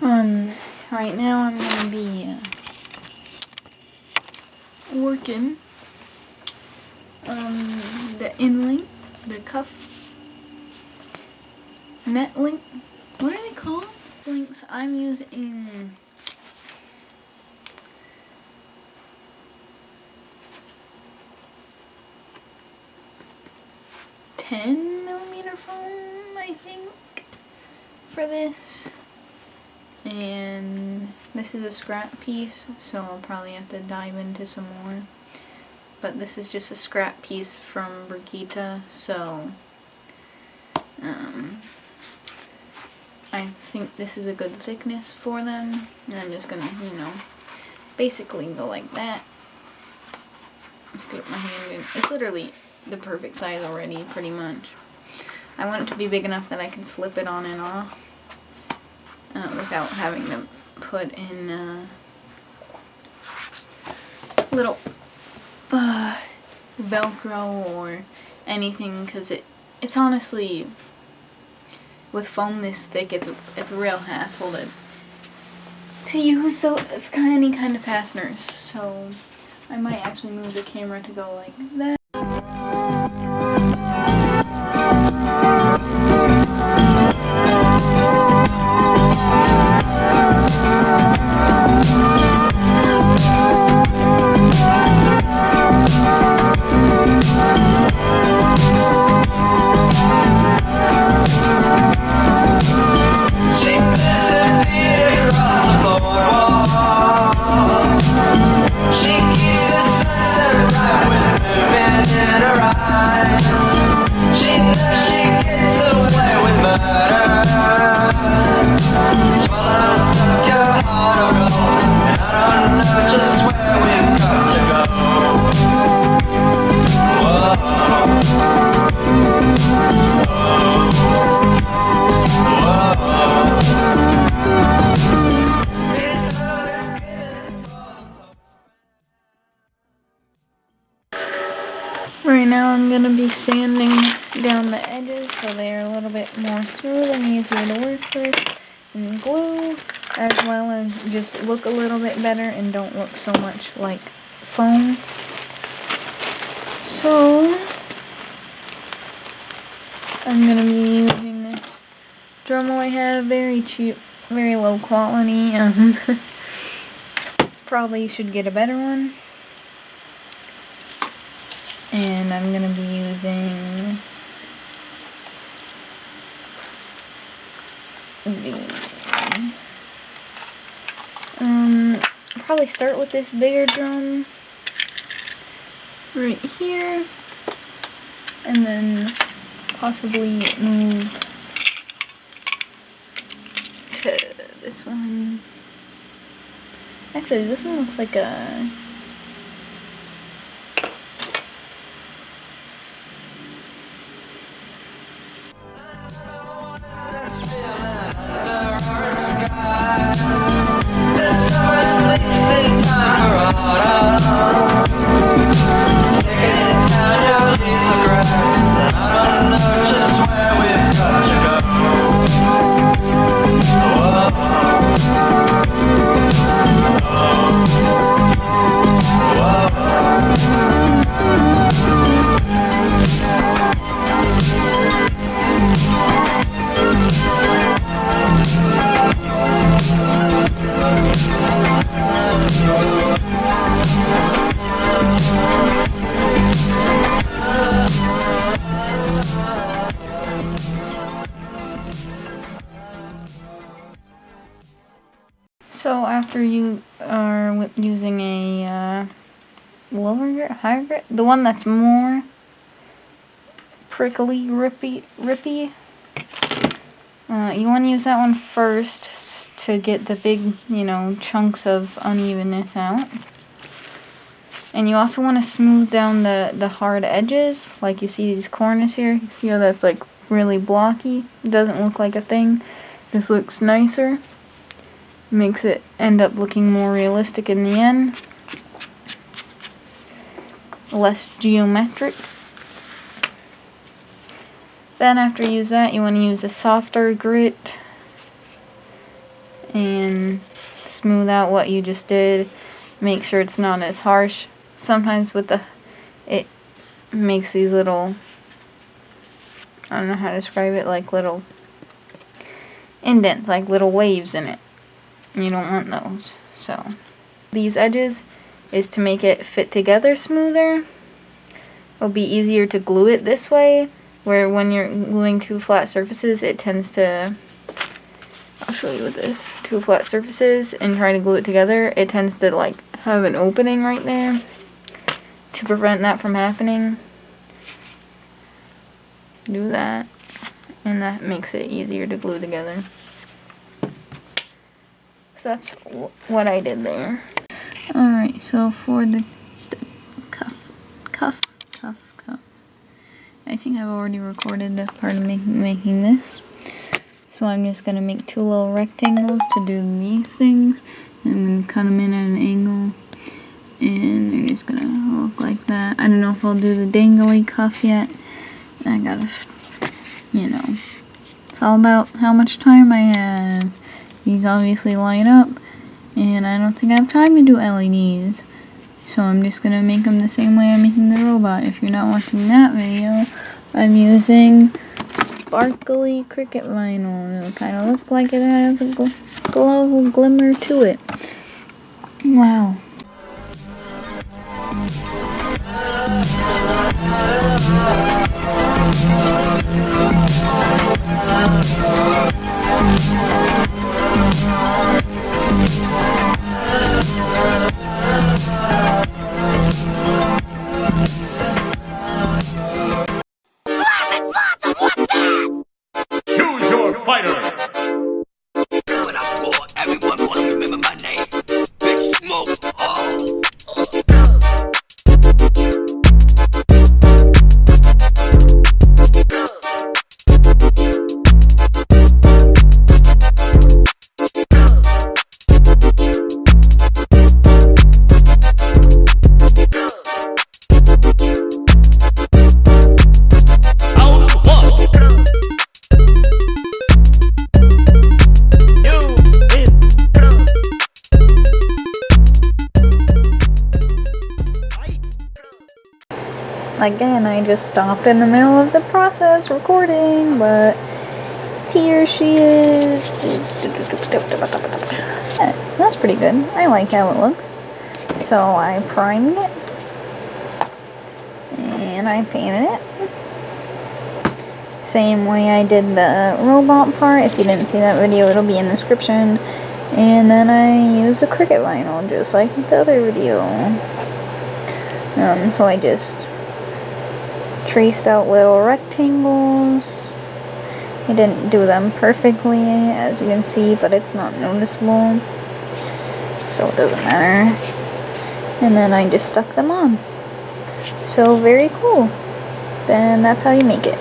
Right now I'm gonna be working the in-link, the cuff net link. What are they called? Links I'm using 10mm foam, I think, for this. And this is a scrap piece, so I'll probably have to dive into some more. But this is just a scrap piece from Brigitte, so I think this is a good thickness for them. And I'm just gonna, you know, basically go like that. Stick my hand in. It's literally the perfect size already, pretty much. I want it to be big enough that I can slip it on and off without having to put in little Velcro or anything, because it's honestly, with foam this thick, it's a real hassle to use any kind of fasteners. So I might actually move the camera to go like that. Right now I'm going to be sanding down the edges so they are a little bit more smooth and easier to work with, and glue, as well as just look a little bit better and don't look so much like foam. So I'm going to be using this Dremel I have, very cheap, very low quality. Probably should get a better one. And I'm going to be using probably start with this bigger drum right here, and then possibly move to this one. Actually, this one looks like a So after you are using a lower grit, higher grit, the one that's more prickly, rippy, you want to use that one first to get the big, you know, chunks of unevenness out. And you also want to smooth down the hard edges, like you see these corners here. You feel that's like really blocky. It doesn't look like a thing. This looks nicer. Makes it end up looking more realistic in the end. Less geometric. Then after you use that, you want to use a softer grit. and smooth out what you just did. Make sure it's not as harsh. Sometimes with it makes these little, I don't know how to describe it, like little indents, like little waves in it. You don't want those. So these edges is to make it fit together smoother. It'll be easier to glue it this way, where when you're gluing two flat surfaces, it tends to, I'll show you with this, two flat surfaces and trying to glue it together, it tends to like have an opening right there. To prevent that from happening, do that, and that makes it easier to glue together. So that's what I did there. Alright, so for the cuff. I think I've already recorded this part of making this. So I'm just going to make two little rectangles to do these things. And I'm going to cut them in at an angle. And they're just going to look like that. I don't know if I'll do the dangly cuff yet. I gotta, you know, it's all about how much time I have. These obviously light up. And I don't think I have time to do LEDs. So I'm just going to make them the same way I'm making the robot. If you're not watching that video, I'm using sparkly Cricut vinyl. It'll kind of look like it has a glow, glimmer to it. Wow. Choose your fighter! When I'm bored, everyone gonna remember my name. Big Smoke. Again, I just stopped in the middle of the process recording, but here she is. Yeah, that's pretty good. I like how it looks. So I primed it, and I painted it. Same way I did the robot part. If you didn't see that video, it'll be in the description. And then I use a Cricut vinyl, just like the other video. So I just traced out little rectangles. I didn't do them perfectly, as you can see, but it's not noticeable, so it doesn't matter. And then I just stuck them on. So very cool. Then that's how you make it.